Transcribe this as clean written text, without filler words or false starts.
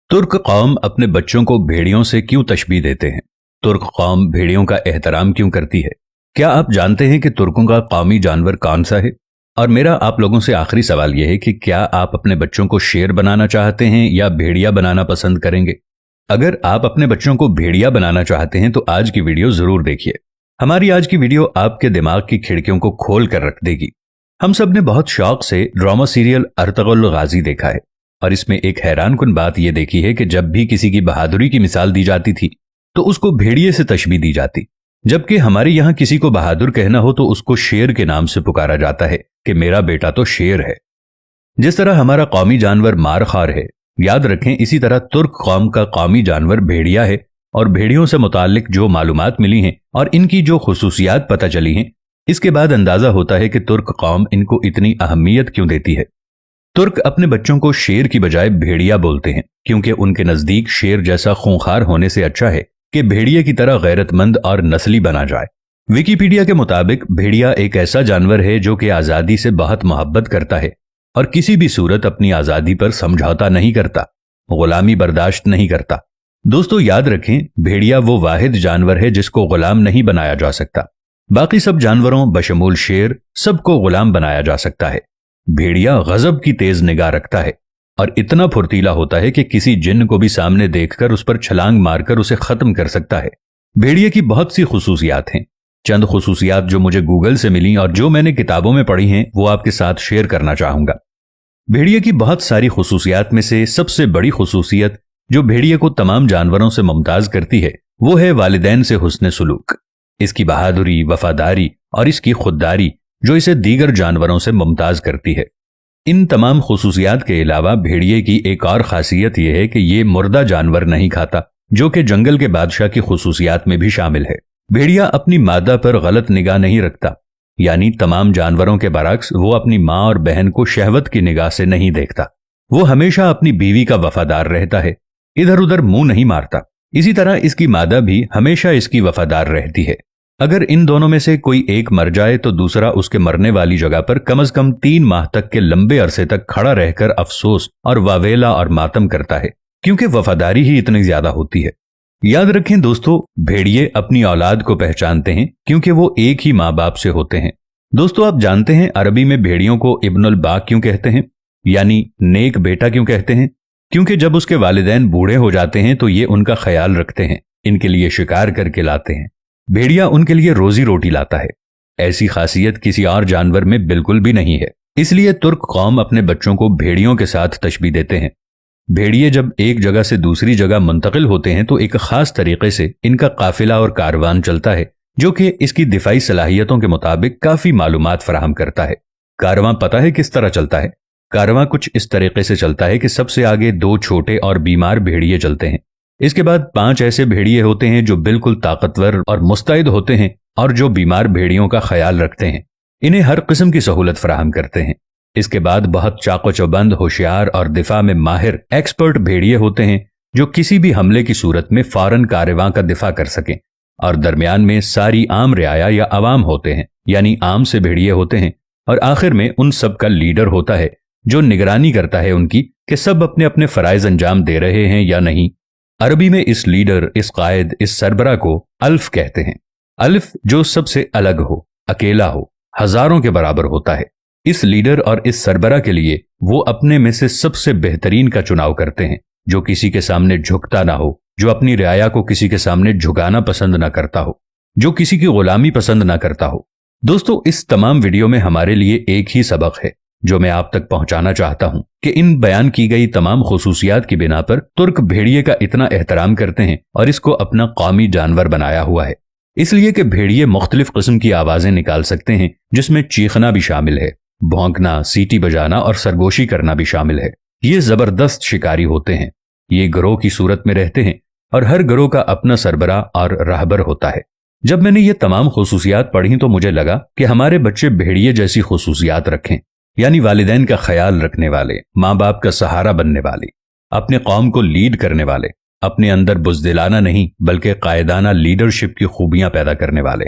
तुर्क कौम अपने बच्चों को भेड़ियों से क्यों तशबीह देते हैं? तुर्क कौम भेड़ियों का एहतराम क्यों करती है? क्या आप जानते हैं कि तुर्कों का कौमी जानवर कौन सा है? और मेरा आप लोगों से आखिरी सवाल यह है कि क्या आप अपने बच्चों को शेर बनाना चाहते हैं या भेड़िया बनाना पसंद करेंगे? अगर आप अपने बच्चों को भेड़िया बनाना चाहते हैं तो आज की वीडियो जरूर देखिए। हमारी आज की वीडियो आपके दिमाग की खिड़कियों को खोल कर रख देगी। हम सब ने बहुत शौक से ड्रामा सीरियल अर्तुगरुल गाजी देखा है और इसमें एक हैरानकुन बात यह देखी है कि जब भी किसी की बहादुरी की मिसाल दी जाती थी तो उसको भेड़िए से तशबीह दी जाती, जबकि हमारे यहां किसी को बहादुर कहना हो तो उसको शेर के नाम से पुकारा जाता है कि मेरा बेटा तो शेर है। जिस तरह हमारा कौमी जानवर मारखार है, याद रखें इसी तरह तुर्क कौम का कौमी जानवर भेड़िया है। और भेड़ियों से मुताल्लिक जो मालूमात मिली हैं और इनकी जो खुसूसियात पता चली हैं, इसके बाद अंदाजा होता है कि तुर्क कौम इनको इतनी अहमियत क्यों देती है। तुर्क अपने बच्चों को शेर की बजाय भेड़िया बोलते हैं क्योंकि उनके नजदीक शेर जैसा खूंखार होने से अच्छा है कि भेड़िए की तरह गैरतमंद और नस्ली बना जाए। विकिपीडिया के मुताबिक भेड़िया एक ऐसा जानवर है जो कि आजादी से बहुत मोहब्बत करता है और किसी भी सूरत अपनी आजादी पर समझौता नहीं करता, गुलामी बर्दाश्त नहीं करता। दोस्तों याद रखें, भेड़िया वो वाहिद जानवर है जिसको गुलाम नहीं बनाया जा सकता। बाकी सब जानवरों बशमूल शेर सबको गुलाम बनाया जा सकता है। भेड़िया गजब की तेज निगाह रखता है और इतना फुर्तीला होता है कि किसी जिन्न को भी सामने देखकर उस पर छलांग मारकर उसे खत्म कर सकता है। भेड़िए की बहुत सी खुसूसियात हैं। चंद खुसूसियात जो मुझे गूगल से मिली और जो मैंने किताबों में पढ़ी हैं वो आपके साथ शेयर करना चाहूंगा। भेड़िए की बहुत सारी खुसूसियात में से सबसे बड़ी खुसूसियत जो भेड़िए को तमाम जानवरों से मुमताज करती है वो है वालिदैन से हुस्न सुलूक। इसकी बहादुरी, वफादारी और इसकी खुददारी जो इसे दीगर जानवरों से मुमताज करती है। इन तमाम खुसूसियात के अलावा भेड़िए की एक और खासियत यह है कि ये मुर्दा जानवर नहीं खाता, जो कि जंगल के बादशाह की खुसूसियात में भी शामिल है। भेड़िया अपनी मादा पर गलत निगाह नहीं रखता, यानी तमाम जानवरों के बरक्स वो अपनी माँ और बहन को शहवत की निगाह से नहीं देखता। वो हमेशा अपनी बीवी का वफादार रहता है, इधर उधर मुंह नहीं मारता। इसी तरह इसकी मादा भी हमेशा इसकी वफादार रहती है। अगर इन दोनों में से कोई एक मर जाए तो दूसरा उसके मरने वाली जगह पर कम से कम 3 माह तक के लंबे अरसे तक खड़ा रहकर अफसोस और वावेला और मातम करता है, क्योंकि वफादारी ही इतनी ज्यादा होती है। याद रखें दोस्तों, भेड़िए अपनी औलाद को पहचानते हैं क्योंकि वो एक ही माँ बाप से होते हैं। दोस्तों आप जानते हैं अरबी में भेड़ियों को इब्नुल बाग क्यों कहते हैं, यानी नेक बेटा क्यों कहते हैं? क्योंकि जब उसके वालिदैन बूढ़े हो जाते हैं तो ये उनका ख्याल रखते हैं, इनके लिए शिकार करके लाते हैं। भेड़िया उनके लिए रोजी रोटी लाता है। ऐसी खासियत किसी और जानवर में बिल्कुल भी नहीं है। इसलिए तुर्क कौम अपने बच्चों को भेड़ियों के साथ तशबीह देते हैं। भेड़िए जब एक जगह से दूसरी जगह मुंतकिल होते हैं तो एक खास तरीके से इनका काफिला और कारवान चलता है, जो कि इसकी दिफाई सलाहियतों के मुताबिक काफी मालूमात फराहम करता है। कारवां पता है किस तरह चलता है? कारवां कुछ इस तरीके से चलता है कि सबसे आगे 2 छोटे और बीमार भेड़िए चलते हैं। इसके बाद 5 ऐसे भेड़िए होते हैं जो बिल्कुल ताकतवर और मुस्तैद होते हैं और जो बीमार भेड़ियों का ख्याल रखते हैं, इन्हें हर किस्म की सहूलत फराहम करते हैं। इसके बाद बहुत चाको चौबंद, होशियार और दिफा में माहिर एक्सपर्ट भेड़िए होते हैं जो किसी भी हमले की सूरत में फौरन कारवां का दिफा कर सकें। और दरमियान में सारी आम रियाया या अवाम होते हैं, यानी आम से भेड़िए होते हैं। और आखिर में उन सब का लीडर होता है जो निगरानी करता है उनकी कि सब अपने अपने फराइज अंजाम दे रहे हैं या नहीं। अरबी में इस लीडर, इस कायद, इस सरबरा को अल्फ कहते हैं। अल्फ जो सबसे अलग हो, अकेला हो, हजारों के बराबर होता है। इस लीडर और इस सरबरा के लिए वो अपने में से सबसे बेहतरीन का चुनाव करते हैं, जो किसी के सामने झुकता ना हो, जो अपनी रियाया को किसी के सामने झुकाना पसंद ना करता हो, जो किसी की गुलामी पसंद ना करता हो। दोस्तों इस तमाम वीडियो में हमारे लिए एक ही सबक है जो मैं आप तक पहुंचाना चाहता हूं कि इन बयान की गई तमाम खुसूसियात की बिना पर तुर्क भेड़िए का इतना एहतराम करते हैं और इसको अपना कौमी जानवर बनाया हुआ है। इसलिए कि भेड़िए मुख्तलिफ किस्म की आवाजें निकाल सकते हैं, जिसमें चीखना भी शामिल है, भौंकना, सीटी बजाना और सरगोशी करना भी शामिल है। ये जबरदस्त शिकारी होते हैं। ये गिरोह की सूरत में रहते हैं और हर गिरोह का अपना सरबरा और राहबर होता है। जब मैंने ये तमाम खुसूसियात पढ़ी तो मुझे लगा कि हमारे बच्चे भेड़िए जैसी खुसूसियात रखें, यानी वालिदैन का ख्याल रखने वाले, माँ बाप का सहारा बनने वाले, अपने कौम को लीड करने वाले, अपने अंदर बुज़दिलाना नहीं बल्कि कायदाना लीडरशिप की खूबियां पैदा करने वाले।